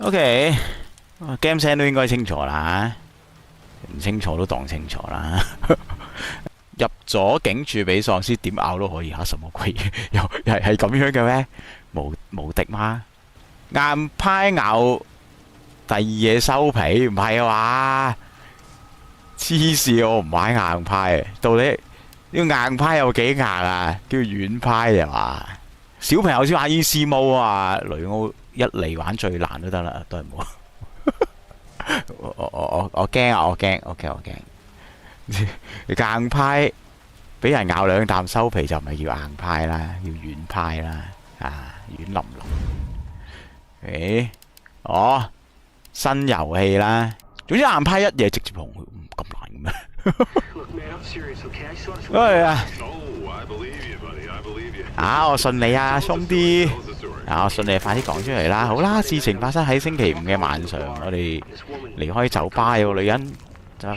OK，game 聲都應該清楚啦，唔清楚都當清楚啦。入咗境住俾喪屍點咬都可以嚇，什麼鬼嘢？又係咁樣嘅咩？無敵嗎？硬派咬第二嘢收皮，唔係啊嘛？黐線，我唔玩硬派啊！到底呢個硬派有幾硬啊？叫軟派係嘛？小朋友先玩 Easy Mode啊，雷奧一嚟玩最難都得啦，都係冇。我驚啊！我驚，OK，我驚。硬派俾人咬兩啖收皮就唔係叫硬派啦，叫軟派啦，啊，軟腍腍。新遊戲啦，總之硬派一嘢直接紅血，咁難嘅咩？喂啊！我信你啊，兄弟！我信你，快啲講出嚟啦！好啦，事情發生喺星期五嘅晚上，我哋離開酒吧，有個女人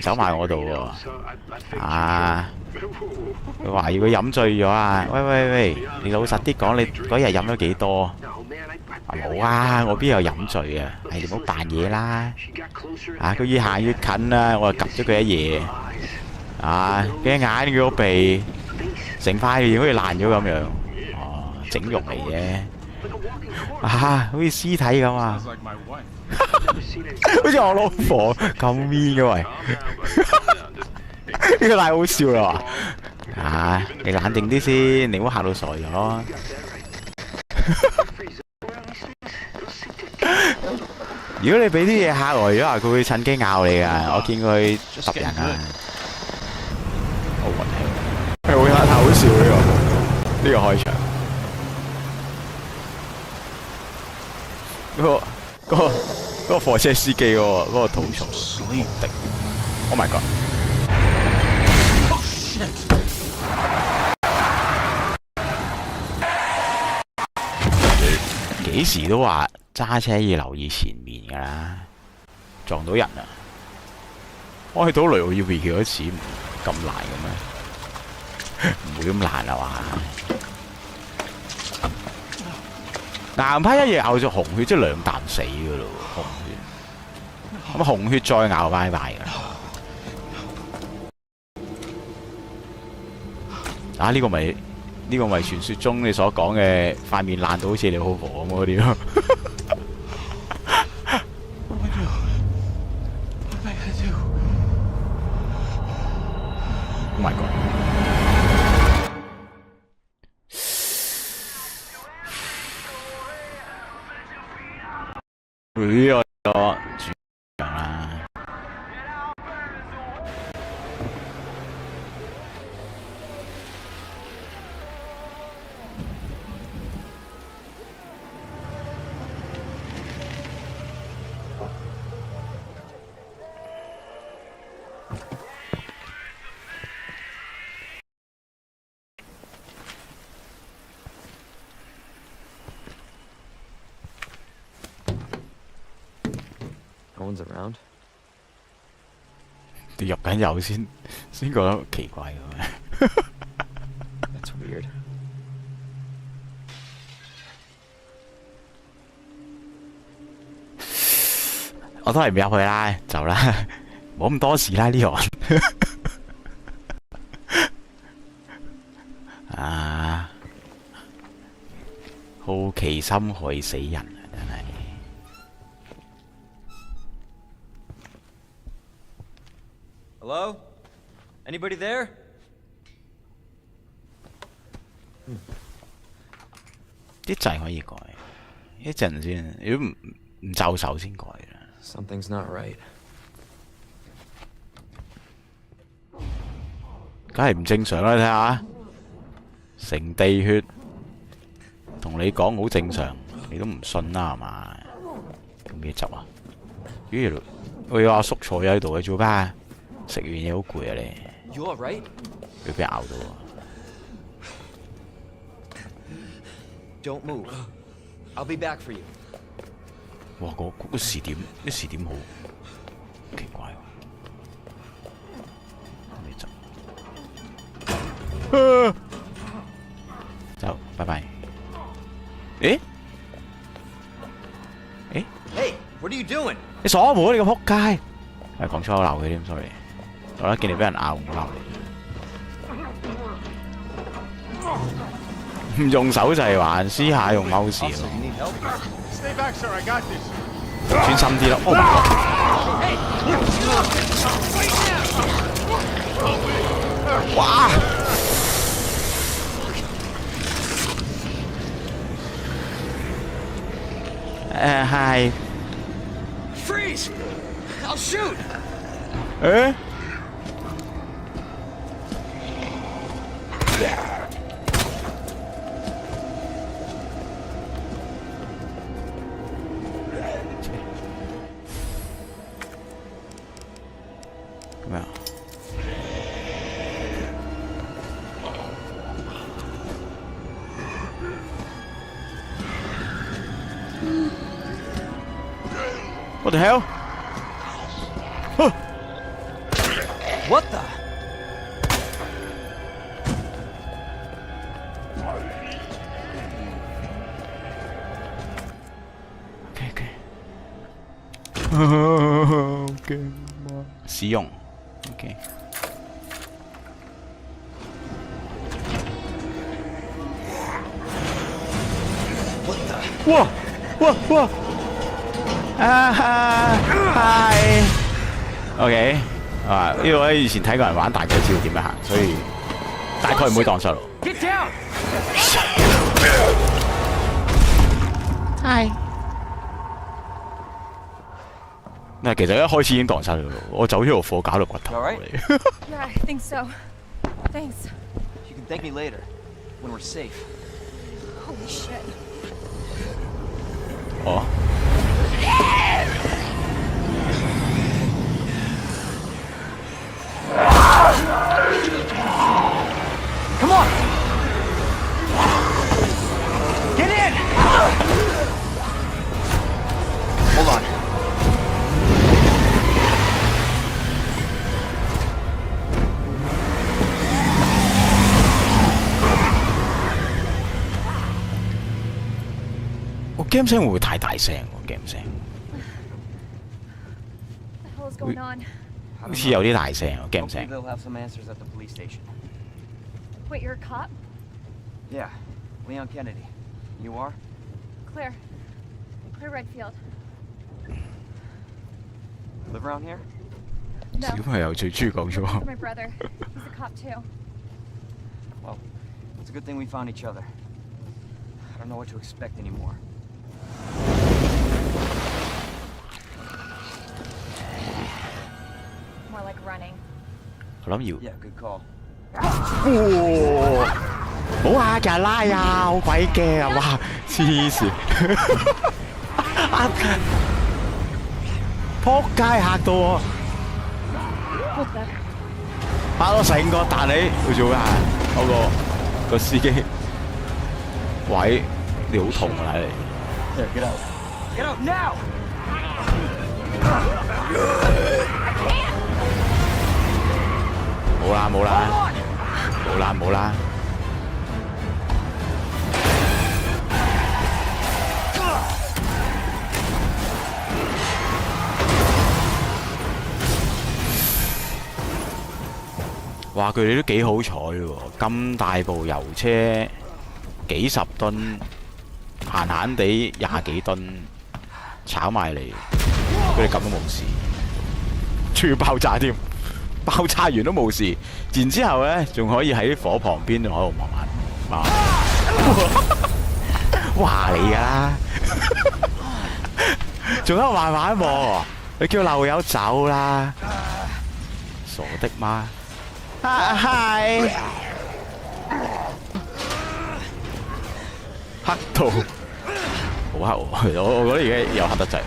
走埋我度喎。佢話要佢飲醉咗啊！喂，你老實啲講，你嗰日飲咗幾多？冇啊，我邊有飲醉啊？你唔好扮嘢啦！佢越行越近啦，我就及咗佢一嘢。佢眼佢個鼻，成塊面好似爛咗咁樣。整容嚟嘅。好似屍體咁啊！好似我老婆咁 mean 嘅喂，呢個太好笑啦！你冷靜啲先，你唔好嚇到傻咗。如果你俾啲嘢嚇呆咗啊，佢會趁機咬你噶。我見佢揼人啊，好運氣，係會太好笑呢個開場。嗰個貨車司機嗰個吐槽無敵 ，Oh my god！ 幾時都話揸車要留意前面㗎啦，撞到人啊！開到雷我要 V 幾多次咁難嘅咩？唔會咁難啊嘛！硬派一嘢咬咗紅血，即係兩啖死噶咯，紅血。咁紅血再咬拜拜噶啦。呢個咪傳說中你所講嘅塊面爛到好似你老婆咁嗰啲咯。Oh my god！呢個主場啦，你入緊油先覺得奇怪嘅咩？That's weird。我都係唔入去啦，走啦，冇咁多事啦呢個。好奇心害死人啊！真係。Hello? Anybody there? 啲掣可以改，一陣先，如果唔就手先改啦。Something's not right. 梗係唔正常啦！你睇下，成地血，同你講好正常，你都唔信啦係嘛？咁咩執啊？咦，我有阿叔坐喺度，你做咩？食完嘢好攰啊你。You all right? 俾佢咬到啊 Don't move. I'll be back for you. 哇！嗰時點好奇怪喎。咩執？走，拜拜。誒？ What are you doing? 你鎖門你個撲街！係講粗口鬧佢添，sorry。我覺得見你俾人咬唔好鬧你。唔用手掣玩，私下用貓屎 Also, 咯， you need help? Stay back, sir. I got this. 專心啲咯。Oh my god！哇！係。 Freeze! I'll shoot! 誒？咩啊？What the hell？ What the? OK，使用 OK。哇哇哇！係 OK 啊！呢個以前睇過人玩，大概知道點樣行，所以大概唔會蕩失路。Get down! 係。嗱，其實一開始已經蕩失路，我走呢條貨搞到骨頭 You all right? 嚟。 Yeah, I think so. Thanks. You can thank me later, when we're safe. Holy shit. 哦。Come on! Get in! Hold on. game 聲會唔會太大聲喎？game 聲 What the hell is going on? 好似有啲大聲喎，game Hopefully 聲。 they'll have some answers at the police station. Wait, you're a cop? Yeah, Leon Kennedy. You are? Claire. Claire Redfield. Live around here? No. 小朋友最中意講粗口 For。my brother. He's a cop too. Well, it's a good thing we found each other. I don't know what to expect anymore. More like running. 我諗要。 Yeah, good call. 哇！好啊，日拉啊，好鬼驚啊！哇，黐線！撲街嚇到我， What the? 嚇到成個彈起，佢做咩啊？嗰個司機，喂，你好痛啊！睇嚟。 There, get out. Get out now! 冇啦冇啦 Hold on! 冇啦冇啦！哇！佢哋都幾好彩喎，咁大部油車，幾十噸，閒閒地廿幾噸，炒埋嚟，佢哋咁都冇事，仲要爆炸添，爆炸完都冇事，然之後咧仲可以喺火旁邊喺度慢慢，話你㗎啦，仲喺度慢慢喎，你叫漏友走啦，傻的嗎？ 係黑到好黑喎！我覺得而家又黑得滯。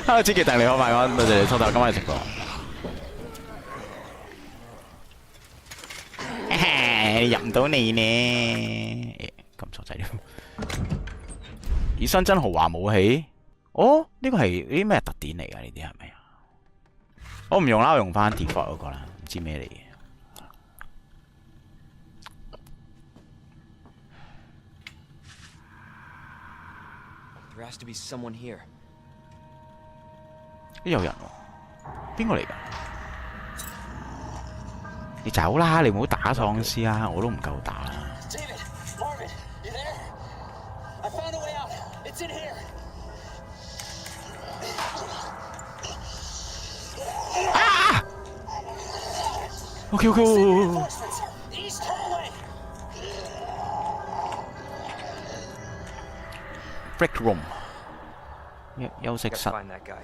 Hello，知傑定你好，晚安，多謝你收睇今晚嘅直播。入唔到你呢？咁傻仔添。以新增豪華武器？哦，呢個係啲咩特典嚟㗎？呢啲係咪啊？我唔用啦，我用翻 default 嗰個啦。 唔知咩嚟嘅？ There has to be someone here. 有人喎，邊個嚟㗎？你走啦！你唔好打喪屍啊！我都唔夠打。David, Marvin, you there? I found a way out. It's in here. OK OK。 Reinforcements. East hallway. Break room。休息 Gotta 室。 find that guy.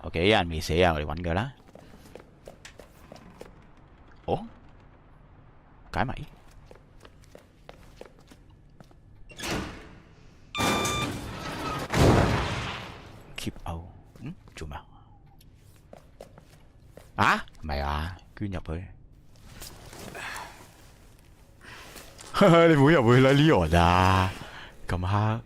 OK， 有人未死啊！我哋揾佢啦。哦，解謎。Keep out。做咩啊？唔係啊，捐入去。你唔好入去啦，Leon咋？咁黑。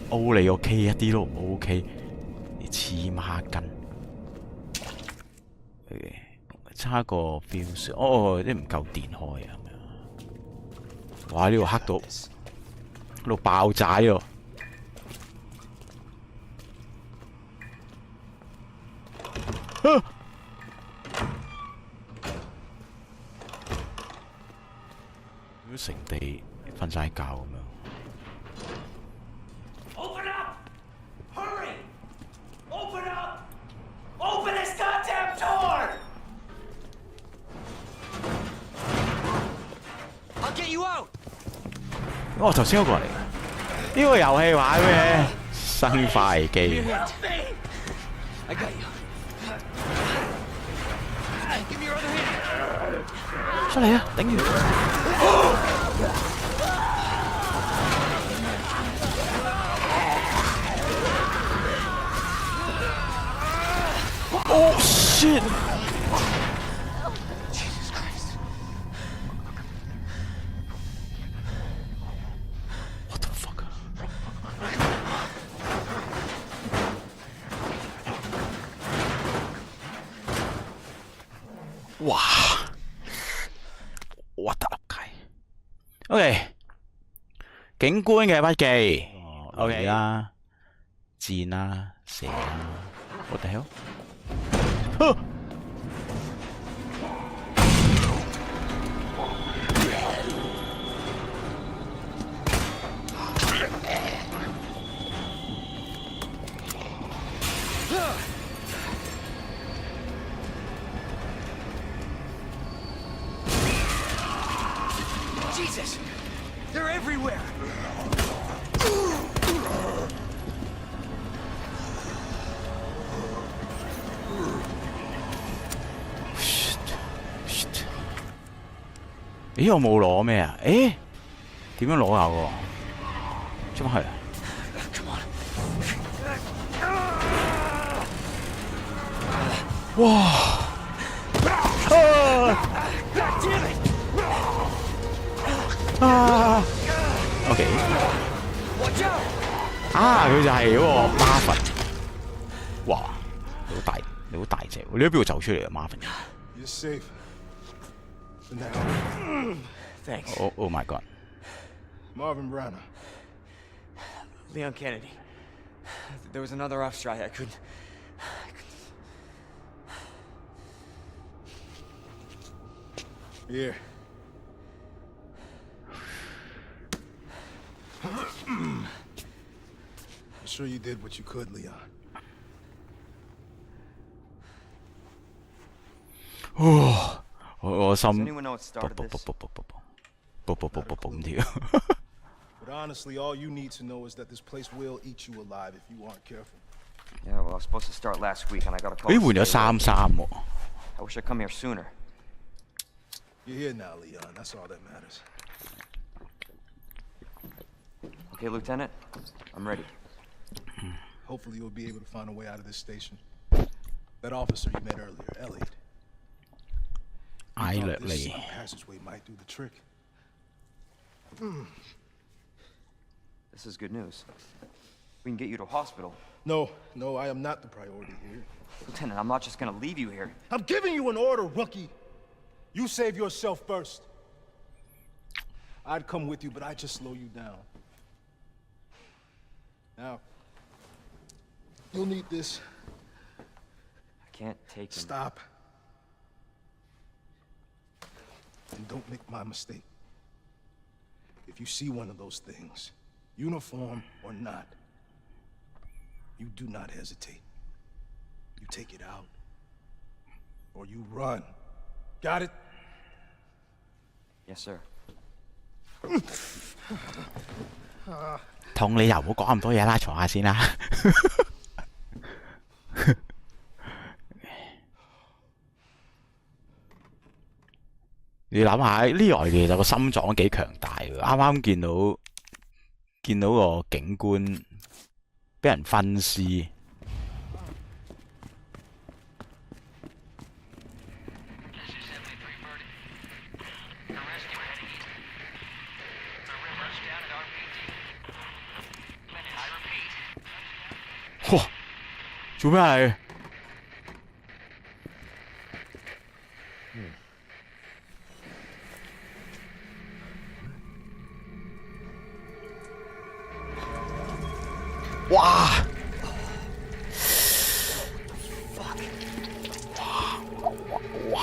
O 你 OK 一啲都唔 OK， 你黐孖筋。差個 fuse， 啲唔夠電開啊！哇！呢度黑到，呢度爆炸喎！成地瞓晒覺咁樣。Open up! Hurry! Open up! Open this goddamn door! I'll get you out. 哦，頭先嗰個嚟嘅。呢個遊戲玩咩？生化危機。 Help me! I got you. Give me your other hand. 出嚟啊！頂住！Oh shit! Jesus Christ. What the fuck? 哇！What the OK， 警官嘅筆記。OK 啦，箭啦，蛇啦。What the hell？ Jesus! They're everywhere! Shit！ 咦，我冇攞咩啊？誒，點樣攞啊？喎，做乜係啊？ Come on. 哇！ God damn it! 啊 ！OK。 Watch out! 啊！佢就係嗰個 Marvin。哇！你好大隻喎！你喺邊度走出嚟啊，Marvin？ You're safe. For now. Thanks. Oh my god！ Marvin Branagh. Leon Kennedy. There was another off strike. I couldn't. Here. I'm sure you did what you could, Leon. 我心 Does anyone know what started this? 咁跳。 But honestly, all you need to know is that this place will eat you alive if you aren't careful. Yeah, well, I was supposed to start last week, and I got a call. 咦， to 換咗 stay late. 3-3喎。 I wish I'd come here sooner. You're here now, Leon. That's all that matters. Okay, Lieutenant, I'm ready. Hopefully, you'll be able to find a way out of this station. That officer you met earlier, Elliot. He thought this secret passageway might do the trick. This is good news. We can get you to a hospital. No, I am not the priority here. Lieutenant, I'm not just gonna leave you here. I'm giving you an order, rookie. You save yourself first. I'd come with you, but I'd just slow you down. Now, you'll need this. I can't take him. Stop. And don't make my mistake. If you see one of those things, uniform or not, you do not hesitate. You take it out, or you run. Got it? Yes, sir. 痛你又唔好講咁多嘢啦，坐下先啦。你諗下呢個其實個心臟都幾強大喎，啱啱見到個警官俾人分屍。哇！做咩係？哇！哇！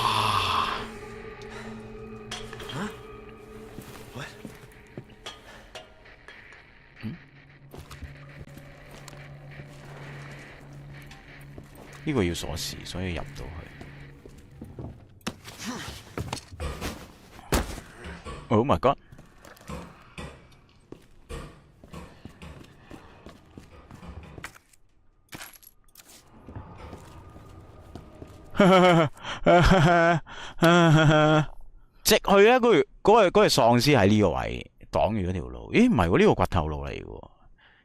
呢個要鎖匙，所以入唔到去。Oh my god！直去咧，嗰個喪屍喺呢個位擋住嗰條路。咦，唔係喎，呢個掘頭路嚟嘅喎。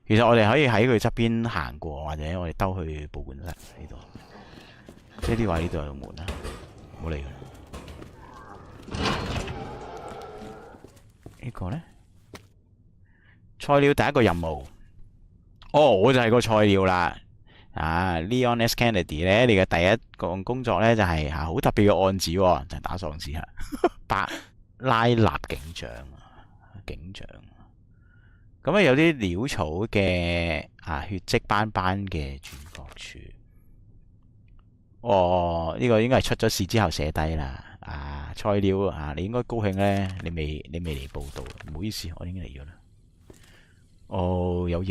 其實我哋可以喺佢側邊行過，或者我哋兜去保管室呢度。即係呢位呢度有門啦，唔好理佢。呢個咧，菜鳥第一個任務。哦，我就係個菜鳥啦。Leon S. Kennedy 咧，你嘅第一個工作咧就係好特別嘅案子喎，就係打喪屍啊！白拉納警長。咁啊有啲潦草嘅血跡斑斑嘅轉角處。哦，呢個應該係出咗事之後寫低啦。菜鳥你應該高興咧，你未嚟報道，唔好意思，我已經嚟咗啦。哦，有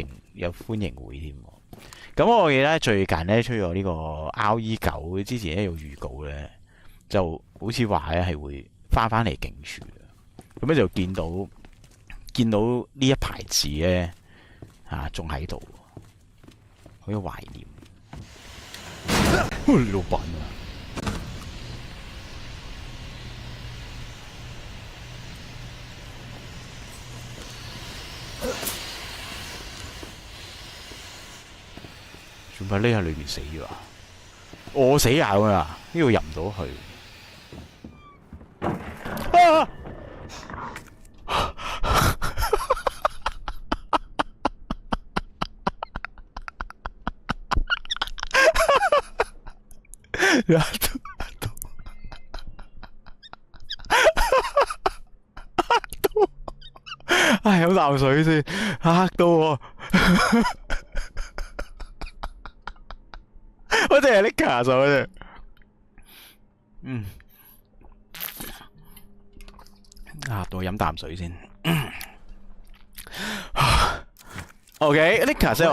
歡迎會添。咁我記得最近咧出咗呢個 RE9，之前咧有預告咧，就好似話咧係會翻嚟警署嘅。咁咧就見到呢一排字咧仲喺度，好有懷念。你老闆啊！做乜匿喺裏邊死咗啊？我死硬啊！呢度入唔到去。唉，飲啖水先，嚇到我。我淨係拎卡數啫。嚇到我飲啖水先。OK， 拎卡數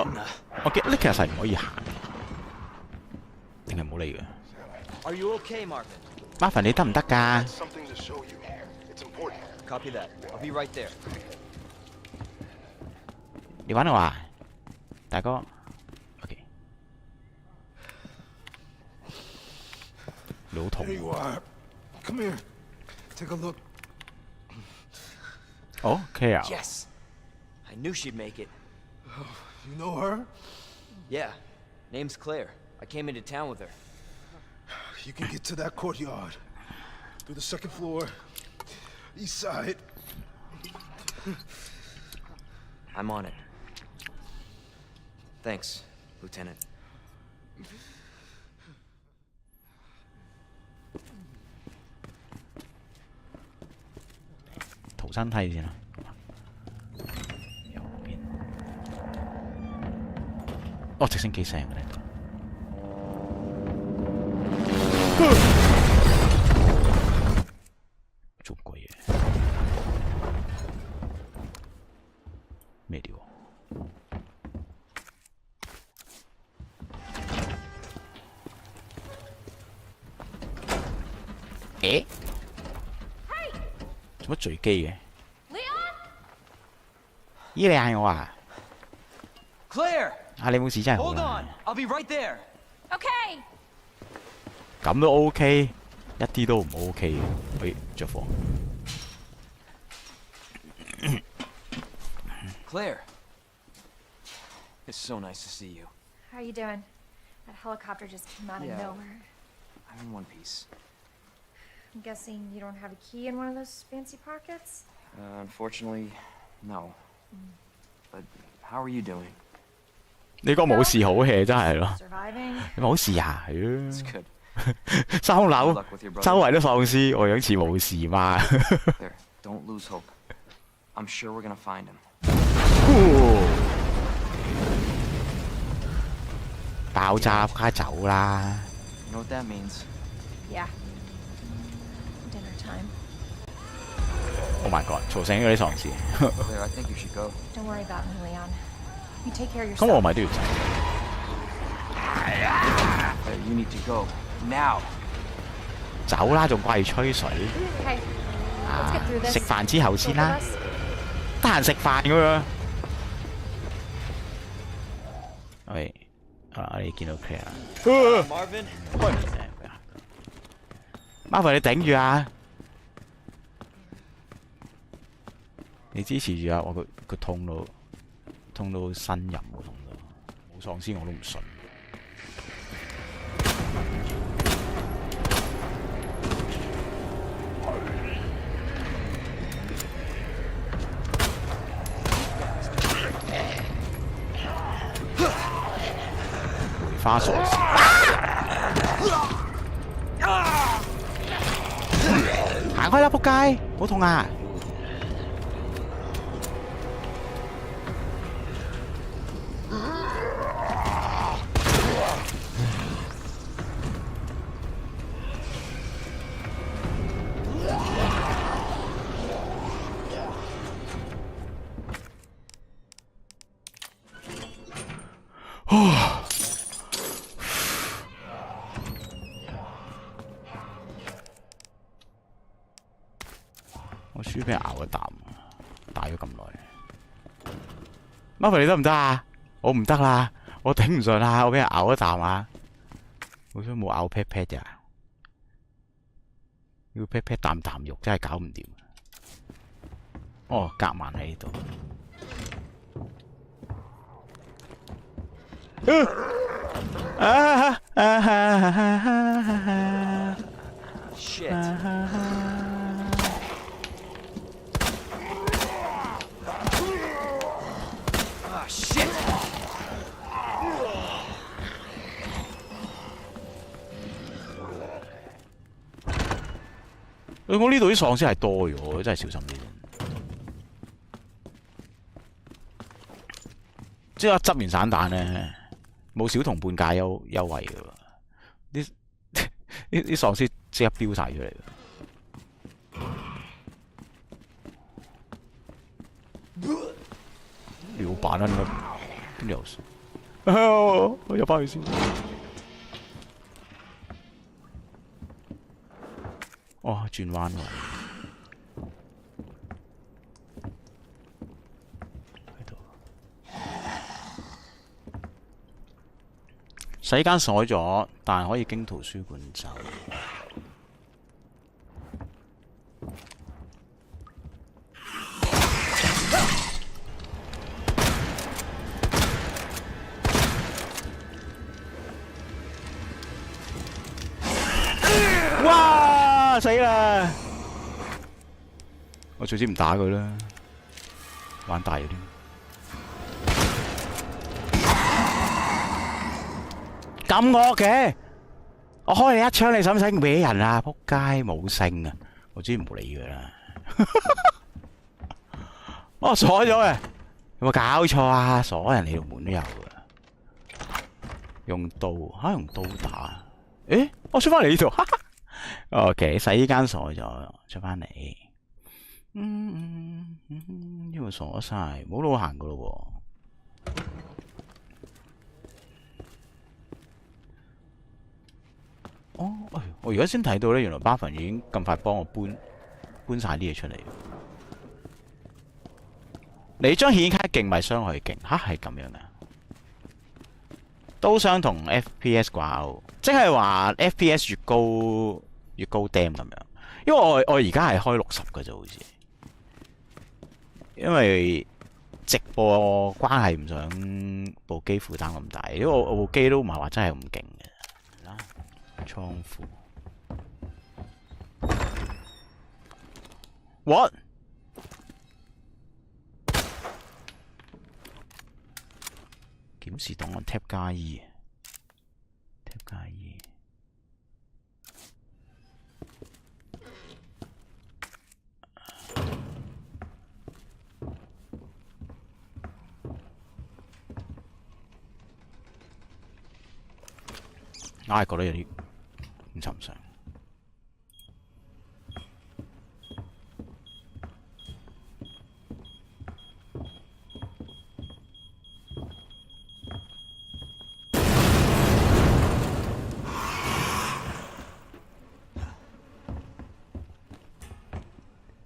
我記得拎卡數係唔可以行，定係唔好理嘅。Are you okay, Marvin? Marvin，你得唔得㗎？ Something to show you. It's important. Copy that. I'll be right there. 你揾我啊，大哥。OK。老同。 There you are. Come here. Take a look. Oh, Claire. Yes. I knew she'd make it. You know her? Yeah. Name's Claire. I came into town with her. You can get to that courtyard. Through the second floor. East side. I'm on it. Thanks, Lieutenant. 身梯先啦。右邊。哦，直升機聲嘅呢度。做鬼嘢？咩料？誒？做乜墜機嘅？ Leon? 咦，你嗌我啊？ Claire! 啊，你冇事真係好 Hold 啦 on! I'll be right there! Okay. 咁都 OK，一啲都唔 OK 嘅。喂，着火。 Claire! It's so nice to see you. How are you doing? That helicopter just came out of Yeah. nowhere. I'm in one piece. I'm guessing you don't have a key in one of those fancy pockets? Unfortunately, no. But how are you doing? 你個冇事好 hea 真係咯， Surviving? 你冇事啊？係 It's 啊， good. 三 Good 樓 luck with your 周 brother. 圍都喪屍，我樣似冇事嘛？ There, don't lose hope. I'm sure we're gonna find him. 爆炸快走啦！ You know what that means? Yeah. Dinner time. Oh my god，嘈醒咗啲喪屍。 Claire, I think you should go. Don't worry about me, Leon. You take care of 咁我 yourself. 咪都要走。 Claire, you need to go. Now! 走啦，仲掛住吹水。 Okay. Let's 啊 get through，this. 食飯之後先啦 Both of us.，得閒食飯咁樣。喂，啊你見到 Claire 啦 Marvin? 麻煩你頂住啊！你支持住啊！我佢痛到呻吟喎，痛到冇喪屍我都唔信。梅花喪屍。行開啦，仆街！好痛啊！我書俾人咬一啖，大咗咁耐。媽咪你得唔得啊？我唔得啦，我頂唔順啦，我俾人咬一啖啊！好彩冇咬 pat pat 咋，要 pat pat 啖啖肉真係搞唔掂。哦，夾萬喺呢度。Shit. Ah, shit! 我呢度啲喪屍係多咗，真係小心啲。即係執完散彈咧，冇小童半價優惠嘅喎，啲喪屍即刻飆晒出嚟。老闆啊，邊度有事？我入翻去先。哦，轉彎喎。喺度。洗間鎖咗，但可以經圖書館走。哇！死啦！我最知唔打佢啦，玩大咗啲。咁惡嘅，我開你一槍，你使唔使搲人啊？仆街冇聲啊！我知唔理佢啦。哦，鎖咗嘅，有冇搞錯啊？鎖人哋條門都有嘅，用刀嚇用刀打。誒，我出翻嚟呢度，哈哈。OK，洗衣間鎖咗，出翻嚟。呢度鎖晒，冇路行噶咯喎。哦，我而家先睇到咧，原來巴芬已經咁快幫我搬晒啲嘢出嚟。你張顯卡勁咪傷害勁嚇，係咁樣噶。刀傷同 FPS 掛鈎，即係話 FPS 越高 damn 咁樣。因為我而家係開60嘅啫，好似。因為直播關係唔想部機負擔咁大，因為我部機都唔係話真係咁勁嘅。啦，倉庫。What？ 檢視檔案 tab 加 E。tab 加 E。我係覺得有啲唔尋常。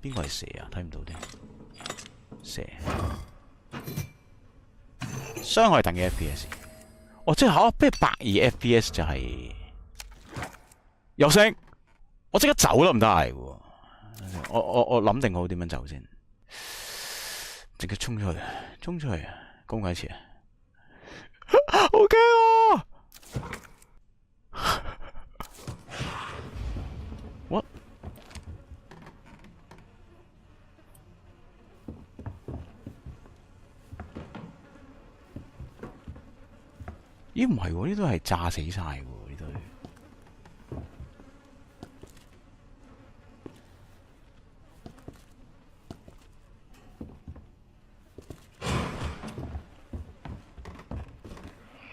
邊個係蛇啊？睇唔到添。蛇。傷害等於 FPS。哦，即係嚇，不如120 FPS 就係有聲，我即刻走得唔得係喎？我諗定好點樣走先，直接衝出去，攻幾次啊？好驚啊！What？咦唔係喎，呢度係炸死晒喎，呢度。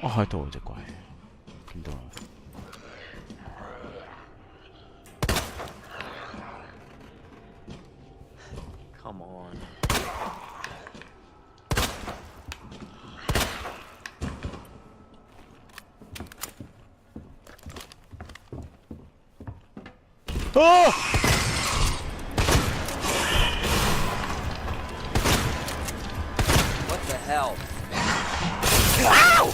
哦，喺度隻鬼，見到啦。Come on. Oh! What the hell? Ow!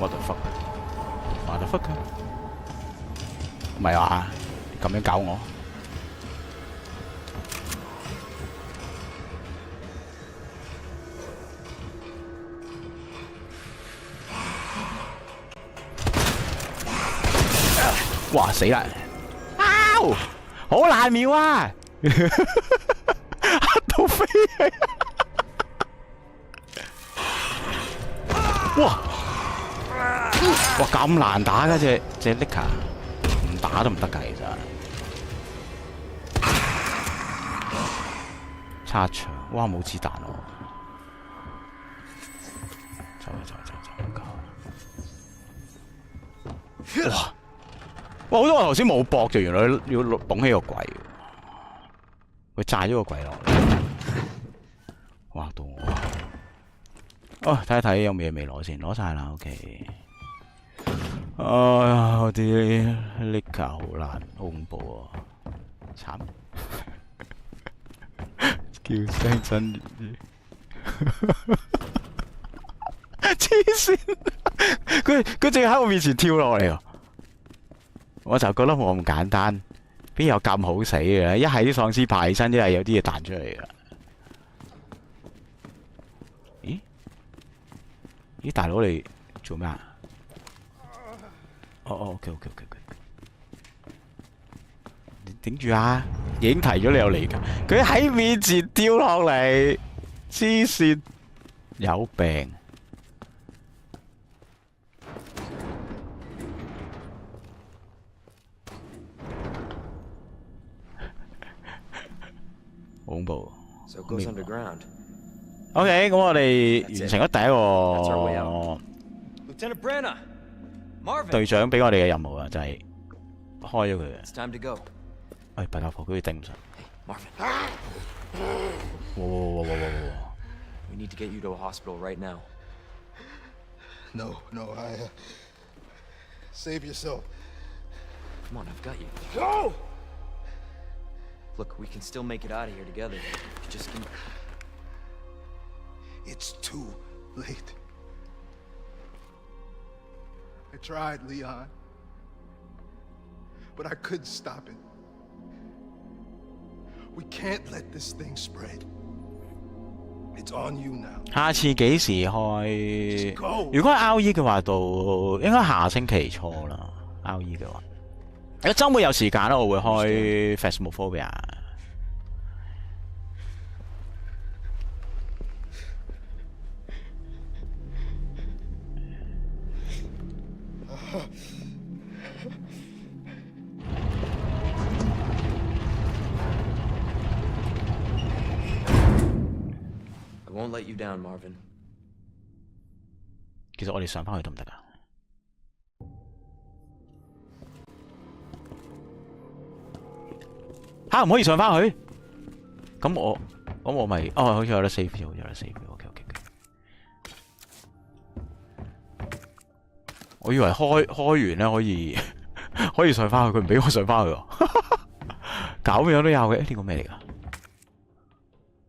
What the fuck? What the fuck? 唔係話咁樣搞我？哇死啦！好難瞄啊！嚇到飛起！哇！哇咁難打嘅隻 Nika， 唔打都唔得㗎，其實。插牆，哇冇子彈喎！走！哇！哇！好多我頭先冇搏就原來要捧起個櫃，佢炸咗個櫃落嚟，哇到我！哦，睇一睇有咩未攞先，攞晒啦 ，OK。哎呀，我啲 Nika 好難，好恐怖啊！慘，叫聲真黐線，佢直接喺我面前跳落嚟啊！我就覺得冇咁簡單，邊有咁好死嘅？一係啲喪屍爬起身，一係有啲嘢彈出嚟噶。咦，大佬你做咩啊？哦，OK，你頂住啊！已經提咗你有嚟㗎，佢喺面前跳落嚟，黐線，有病。恐怖。 So it goes underground. OK， 咁我哋完成咗第一 Lieutenant Branna! Marvin! 隊長俾我哋嘅任務啊，就係開咗佢嘅。 It's time to go. 喂，弊家伙，佢頂唔順。 Marvin, 哇！ we need to get you to a hospital right now. No, save yourself. Come on, I've got you. Go! Look, we can still make it out of here together. You just can... It's too late. I tried, Leon. But I couldn't stop it. We can't let this thing spread. It's on you now. 下次幾時開？如果係 RE 嘅話，到應該下星期初啦。RE 嘅話，如果週末有時間咧，我會開 Phasmophobia。I won't let you down, Marvin. 其實我哋上翻去得唔得啊？唔可以上翻去？咁我咪好似有得 save 咗，有得 save 咗。OK。我以為開完咧可以上翻去，佢唔俾我上翻去喎。咁樣都有嘅，呢個咩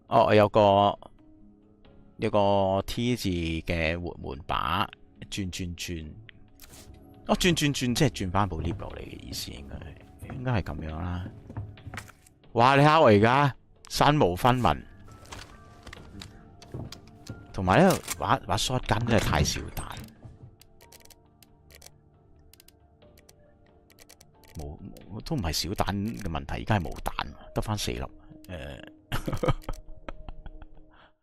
嚟㗎？有個 T 字嘅活門把，轉。轉即係轉翻部 lift 落嚟嘅意思，應該係咁樣啦。哇！你睇下我而家身無分文，同埋咧玩 shotgun 真係太少彈，都唔係少彈嘅問題，而家係冇彈，得翻4粒。